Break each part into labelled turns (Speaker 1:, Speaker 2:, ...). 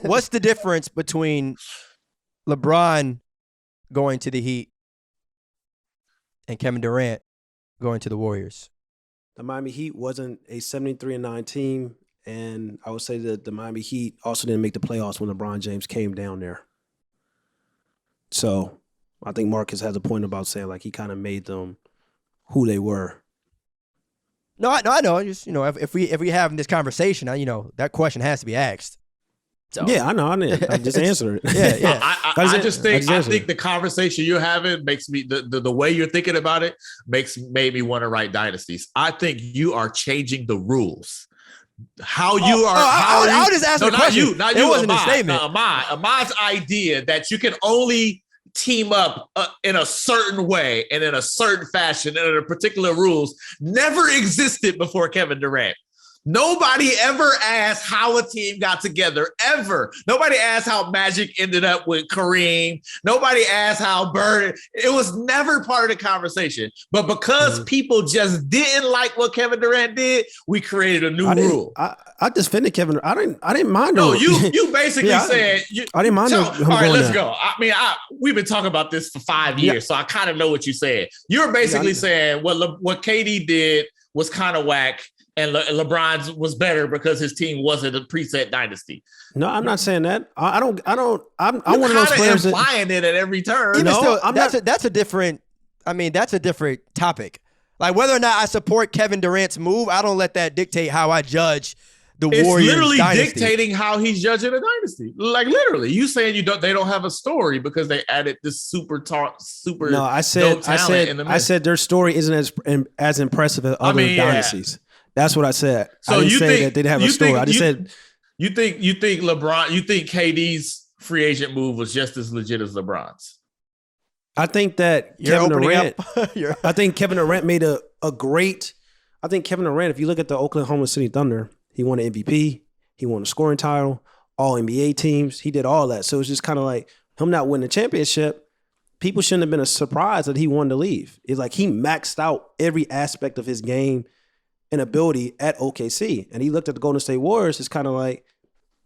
Speaker 1: What's the difference between LeBron going to the Heat and Kevin Durant going to the Warriors?
Speaker 2: The Miami Heat wasn't a 73-9 team, and I would say that the Miami Heat also didn't make the playoffs when LeBron James came down there. So I think Marcus has a point about saying like he kind of made them who they were.
Speaker 1: No, I know. Just if we having this conversation, that question has to be asked. So.
Speaker 2: Yeah, I know. I just answered it.
Speaker 1: Yeah.
Speaker 3: I think the conversation you're having makes me the way you're thinking about it made me want to write dynasties. I think you are changing the rules.
Speaker 1: I'll just ask the question.
Speaker 3: Not you.
Speaker 1: It wasn't
Speaker 3: Ahmad,
Speaker 1: a statement.
Speaker 3: Ahmad's idea that you can only team up in a certain way and in a certain fashion and under particular rules never existed before Kevin Durant. Nobody ever asked how a team got together, ever. Nobody asked how Magic ended up with Kareem. Nobody asked how Bird. It was never part of the conversation. But because people just didn't like what Kevin Durant did, we created a new rule.
Speaker 2: I defended Kevin. I didn't mind him.
Speaker 3: No, you basically said.
Speaker 2: I didn't mind him.
Speaker 3: All right, let's go. I mean, we've been talking about this for 5 years, so I kind of know what you said. You're basically saying what KD did was kind of whack. And LeBron's was better because his team wasn't a preset dynasty.
Speaker 2: No, I'm not saying that. I'm one of those players
Speaker 3: implying it at every turn.
Speaker 1: That's a different. I mean, that's a different topic. Like whether or not I support Kevin Durant's move, I don't let that dictate how I judge the Warriors. It's literally dynasty.
Speaker 3: Dictating how he's judging a dynasty. Like literally, you saying they don't have a story because they added this super.
Speaker 2: No, I said their story isn't as impressive as other dynasties. Yeah. That's what I said.
Speaker 3: So
Speaker 2: I didn't say that they didn't have a story. I just said
Speaker 3: you think LeBron, you think KD's free agent move was just as legit as LeBron's.
Speaker 2: I think that Kevin Durant made a great. I think Kevin Durant, if you look at the Oklahoma City Thunder, he won an MVP, he won a scoring title, all NBA teams, he did all that. So it's just kind of like him not winning the championship. People shouldn't have been a surprise that he wanted to leave. It's like he maxed out every aspect of his game and ability at OKC. And he looked at the Golden State Warriors, it's kind of like,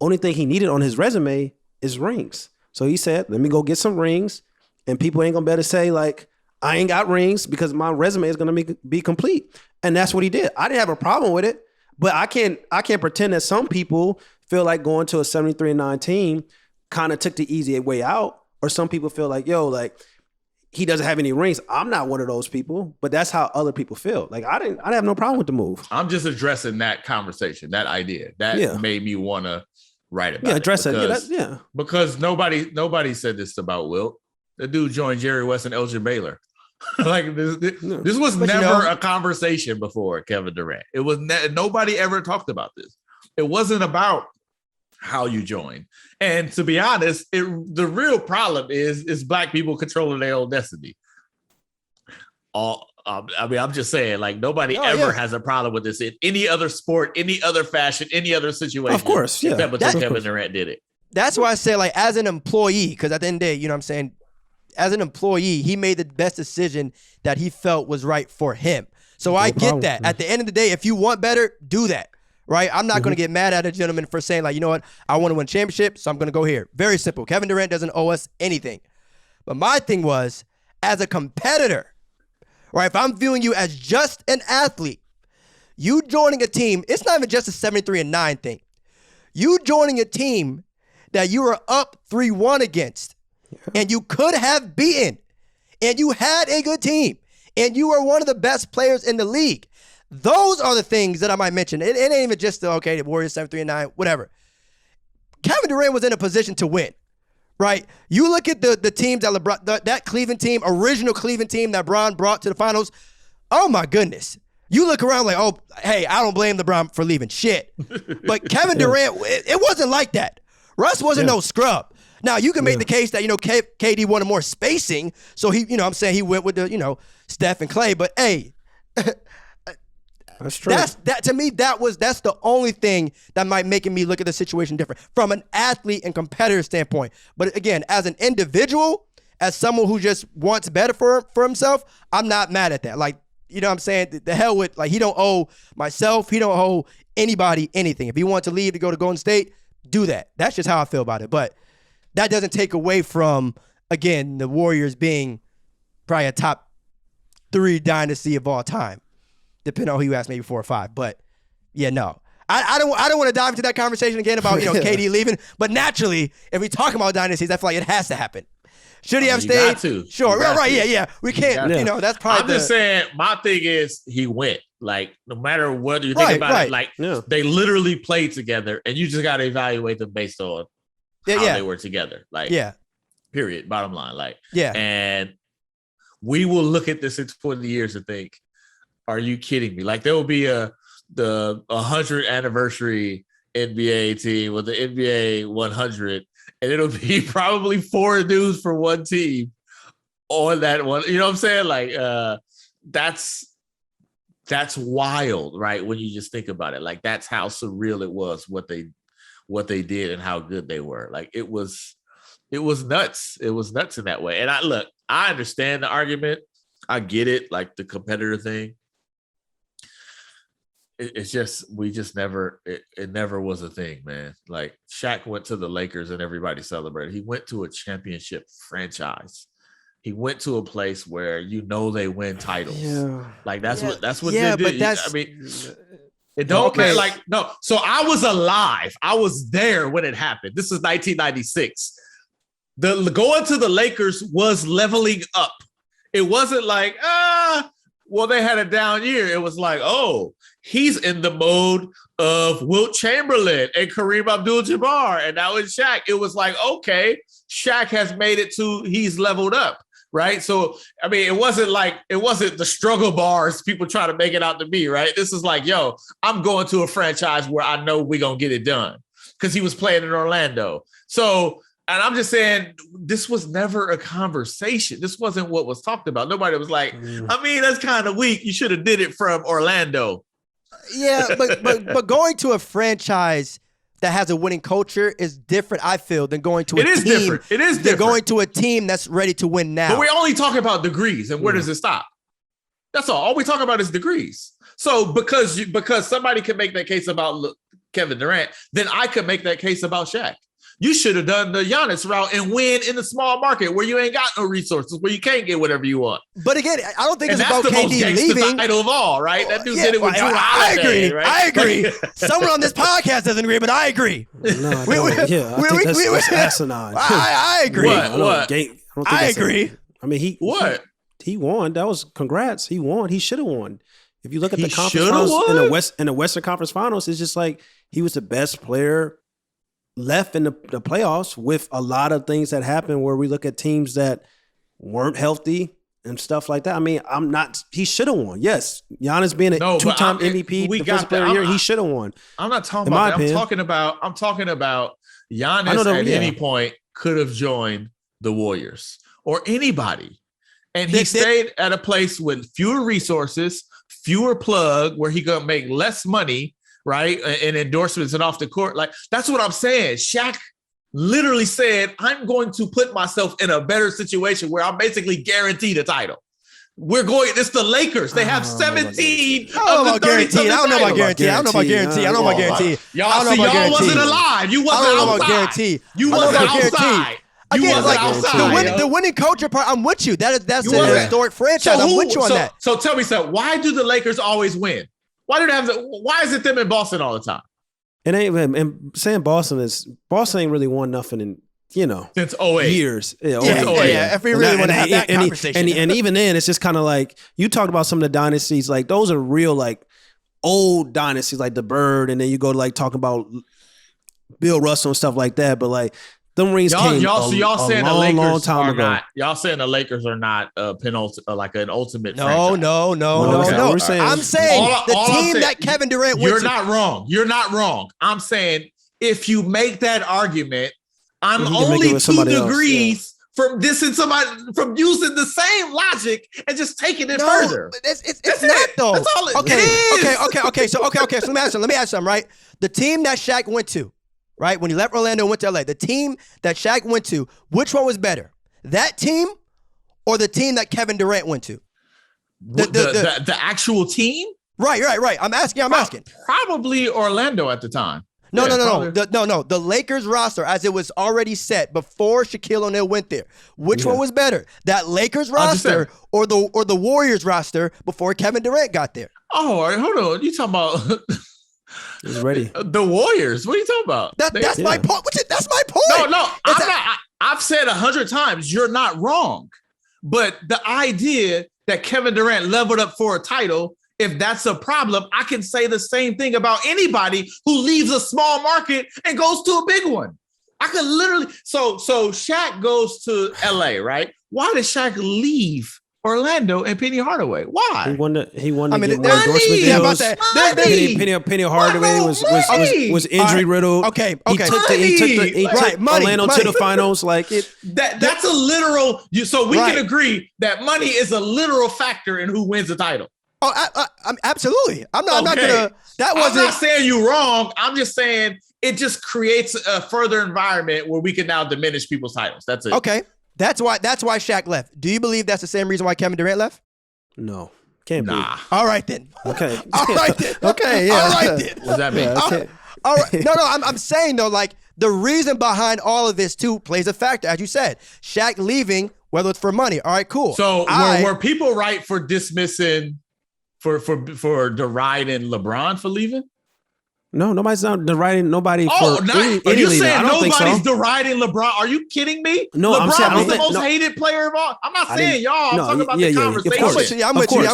Speaker 2: only thing he needed on his resume is rings. So he said, let me go get some rings, and people ain't gonna better say like, I ain't got rings because my resume is gonna be complete. And that's what he did. I didn't have a problem with it, but I can't pretend that some people feel like going to a 73-9 team kind of took the easy way out, or some people feel like, he doesn't have any rings. I'm not one of those people, but that's how other people feel. Like I didn't have no problem with the move.
Speaker 3: I'm just addressing that conversation, that idea. That made me want to write about it.
Speaker 2: Address it.
Speaker 3: Because nobody said this about Wilt. The dude joined Jerry West and Elgin Baylor. Like this was never a conversation before Kevin Durant. It was nobody ever talked about this. It wasn't about how you join. And to be honest, the real problem is black people controlling their own destiny. I'm just saying, like nobody has a problem with this in any other sport, any other fashion, any other situation.
Speaker 2: Of course, yeah.
Speaker 3: Except until Kevin Durant did it.
Speaker 1: That's why I say, like, as an employee, because at the end of the day, what I'm saying, as an employee, he made the best decision that he felt was right for him. So I get that. At the end of the day, if you want better, do that. Right? I'm not going to get mad at a gentleman for saying, like, you know what? I want to win a championship, so I'm going to go here. Very simple. Kevin Durant doesn't owe us anything. But my thing was, as a competitor, right? If I'm viewing you as just an athlete, you joining a team, it's not even just a 73-9 thing. You joining a team that you were up 3-1 against, and you could have beaten, and you had a good team, and you were one of the best players in the league. Those are the things that I might mention. It ain't even just the Warriors 7-3-9, whatever. Kevin Durant was in a position to win, right? You look at the teams that LeBron, that Cleveland team, original Cleveland team that LeBron brought to the finals. Oh my goodness. You look around like, oh, hey, I don't blame LeBron for leaving. Shit. But Kevin Durant, it wasn't like that. Russ wasn't no scrub. Now, you can make the case that, KD wanted more spacing. So he, he went with the, Steph and Clay. But hey,
Speaker 2: that's true.
Speaker 1: To me, that's the only thing that might make me look at the situation different from an athlete and competitor standpoint. But again, as an individual, as someone who just wants better for himself, I'm not mad at that. Like, the hell with, like, he don't owe myself, he don't owe anybody anything. If he wants to leave to go to Golden State, do that. That's just how I feel about it. But that doesn't take away from, again, the Warriors being probably a top 3 dynasty of all time, depending on who you ask, maybe 4 or 5. But yeah, no. I don't want to dive into that conversation again about KD leaving. But naturally, if we talk about dynasties, I feel like it has to happen. Should he have stayed?
Speaker 3: Got to.
Speaker 1: Sure, right, yeah. We can't, that's probably.
Speaker 3: I'm just saying, my thing is he went. Like, no matter what you think about it, like they literally played together, and you just got to evaluate them based on how they were together. Like, period. Bottom line, like, and we will look at this in 20 years and think, "Are you kidding me?" Like, there will be the 100th anniversary NBA team with the NBA 100, and it'll be probably 4 dudes for one team on that one. You know what I'm saying? Like, that's wild, right? When you just think about it, like that's how surreal it was what they did and how good they were. Like it was nuts. It was nuts in that way. And I understand the argument. I get it, like the competitor thing. It's just it never was a thing, man. Like Shaq went to the Lakers and everybody celebrated. He went to a championship franchise. He went to a place where they win titles. Yeah. Like that's what they did. But it don't matter. Like, no. So I was alive. I was there when it happened. This is 1996. Going to the Lakers was leveling up. It wasn't like, they had a down year. It was like, he's in the mode of Wilt Chamberlain and Kareem Abdul-Jabbar, and now it's Shaq. It was like, okay, Shaq has made it to he's leveled up. Right. So, I mean, it wasn't the struggle bars people try to make it out to be. Right. This is like, I'm going to a franchise where I know we're going to get it done because he was playing in Orlando. So, and I'm just saying this was never a conversation. This wasn't what was talked about. Nobody was like, I mean, that's kind of weak. You should have did it from Orlando.
Speaker 1: Yeah. But going to a franchise that has a winning culture is different, I feel, than going to a team.
Speaker 3: It is different.
Speaker 1: Than going to a team that's ready to win now.
Speaker 3: But we're only talking about degrees, and where does it stop? That's all. All we talk about is degrees. So because somebody can make that case about Kevin Durant, then I could make that case about Shaq. You should have done the Giannis route and win in the small market where you ain't got no resources, where you can't get whatever you want.
Speaker 1: But again, I don't think it's about KD leaving.
Speaker 3: Title of all, right? That dude did it with Drew Holiday.
Speaker 1: I agree.
Speaker 3: Right?
Speaker 1: I agree. Someone on this podcast doesn't agree, but I agree.
Speaker 2: No, I think that's asinine.
Speaker 1: I agree.
Speaker 2: I
Speaker 1: agree.
Speaker 2: I mean, he won. That was congrats. He won. He should have won. If you look at the conference finals in the Western Conference Finals, it's just like he was the best player left in the playoffs with a lot of things that happened where we look at teams that weren't healthy and stuff like that. I mean, he should have won. Yes. Giannis being a 2-time MVP, defensive player of the year, he should have won.
Speaker 3: I'm not talking about that. I'm talking about Giannis at any point could have joined the Warriors or anybody. And he stayed at a place with fewer resources, fewer plug, where he could make less money, right? And endorsements and off the court. Like, that's what I'm saying. Shaq literally said, I'm going to put myself in a better situation where I'm basically guaranteed a title. It's the Lakers. They have 17 of the 30
Speaker 1: I don't know about guarantee.
Speaker 3: Y'all wasn't alive. You wasn't outside. You wasn't outside.
Speaker 1: Again, like the winning culture part, I'm with you. That's a historic franchise. I'm with you on that.
Speaker 3: So tell me something. Why do the Lakers always win? Why is it them in Boston all the time?
Speaker 2: It ain't, and saying Boston ain't really won nothing in
Speaker 3: since 08
Speaker 2: years.
Speaker 1: Yeah. If we really want to have that conversation,
Speaker 2: and even then, it's just kind of like you talked about some of the dynasties. Like those are real like old dynasties, like the Bird, and then you go to like talking about Bill Russell and stuff like that. But like them rings came long time ago.
Speaker 3: Y'all saying the Lakers are not a penultimate, like an ultimate?
Speaker 1: No. I'm saying the team that Kevin Durant went to.
Speaker 3: You're not wrong. I'm saying if you make that argument, I'm only 2 degrees from dissing somebody from using the same logic and just taking it further.
Speaker 1: It's not though.
Speaker 3: That's all it is.
Speaker 1: Okay. So let me ask you something, right? The team that Shaq went to, right? When he left Orlando and went to LA, the team that Shaq went to, which one was better? That team or the team that Kevin Durant went to?
Speaker 3: The actual team?
Speaker 1: Right. I'm asking.
Speaker 3: Probably Orlando at the time.
Speaker 1: No. The Lakers roster, as it was already set before Shaquille O'Neal went there, which one was better? That Lakers roster or the Warriors roster before Kevin Durant got there?
Speaker 3: Oh, all right, hold on. You talking about?
Speaker 2: He's ready.
Speaker 3: The Warriors. What are you talking about?
Speaker 1: That's my point. That's my point.
Speaker 3: No. I've said 100 times you're not wrong, but the idea that Kevin Durant leveled up for a title, if that's a problem, I can say the same thing about anybody who leaves a small market and goes to a big one. I could literally. So Shaq goes to LA, right? Why did Shaq leave Orlando and Penny Hardaway? Why?
Speaker 2: He wanted to get more endorsement
Speaker 1: deals.
Speaker 2: Yeah, about that. Penny Hardaway was injury riddled.
Speaker 1: Okay.
Speaker 2: He took Orlando to the finals. Like
Speaker 3: that's a literal. So we can agree that money is a literal factor in who wins the title.
Speaker 1: Oh, absolutely. I'm not gonna. That wasn't.
Speaker 3: I'm not saying you're wrong. I'm just saying it just creates a further environment where we can now diminish people's titles. That's it.
Speaker 1: Okay. That's why Shaq left. Do you believe that's the same reason why Kevin Durant left?
Speaker 2: No. Can't be.
Speaker 1: All right then.
Speaker 2: Okay.
Speaker 1: All right then.
Speaker 2: Okay. Yeah.
Speaker 1: All right then.
Speaker 3: What does that mean?
Speaker 2: Okay.
Speaker 1: All right. No. I'm saying though, like the reason behind all of this too plays a factor, as you said. Shaq leaving, whether it's for money. All right, cool.
Speaker 3: So were people right for dismissing, for deriding LeBron for leaving?
Speaker 2: No, nobody's not deriding nobody for any
Speaker 3: Are you
Speaker 2: leader.
Speaker 3: saying nobody's
Speaker 2: so.
Speaker 3: deriding LeBron? Are you kidding me?
Speaker 2: No,
Speaker 3: LeBron
Speaker 2: I'm saying
Speaker 3: was the most hated player of all. I'm not saying y'all. I'm talking about the conversation.
Speaker 2: Of course.
Speaker 1: I'm with you.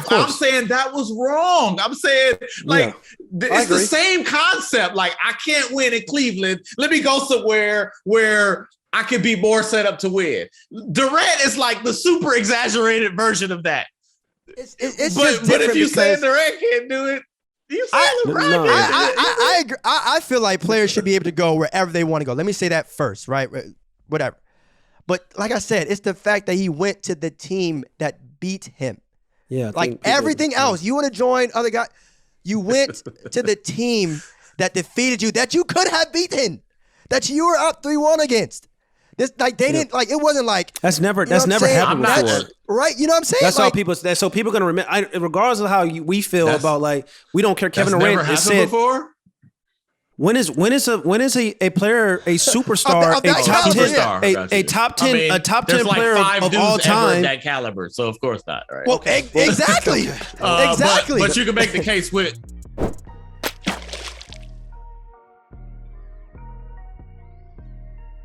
Speaker 3: I'm saying that was wrong. I'm saying it's the same concept. Like I can't win in Cleveland. Let me go somewhere where I could be more set up to win. Durant is like the super exaggerated version of that.
Speaker 1: But
Speaker 3: if you say Durant can't do it.
Speaker 1: I agree. I feel like players should be able to go wherever they want to go. Let me say that first, right? Whatever. But like I said, it's the fact that he went to the team that beat him.
Speaker 2: Yeah.
Speaker 1: Like everything else, you want to join other guys. You went to the team that defeated you, that you could have beaten, that you were up 3-1 against. This like they didn't like it wasn't like
Speaker 2: that's never happened before,
Speaker 1: right? You know what I'm saying?
Speaker 2: That's like, how people. So people are gonna remember, regardless of how we feel about like we don't care. Kevin Durant has said
Speaker 3: before.
Speaker 2: When is a player a superstar, a top 10 player of all time?
Speaker 3: That caliber, so of course not. Right?
Speaker 1: Well, exactly.
Speaker 3: But you can make the case with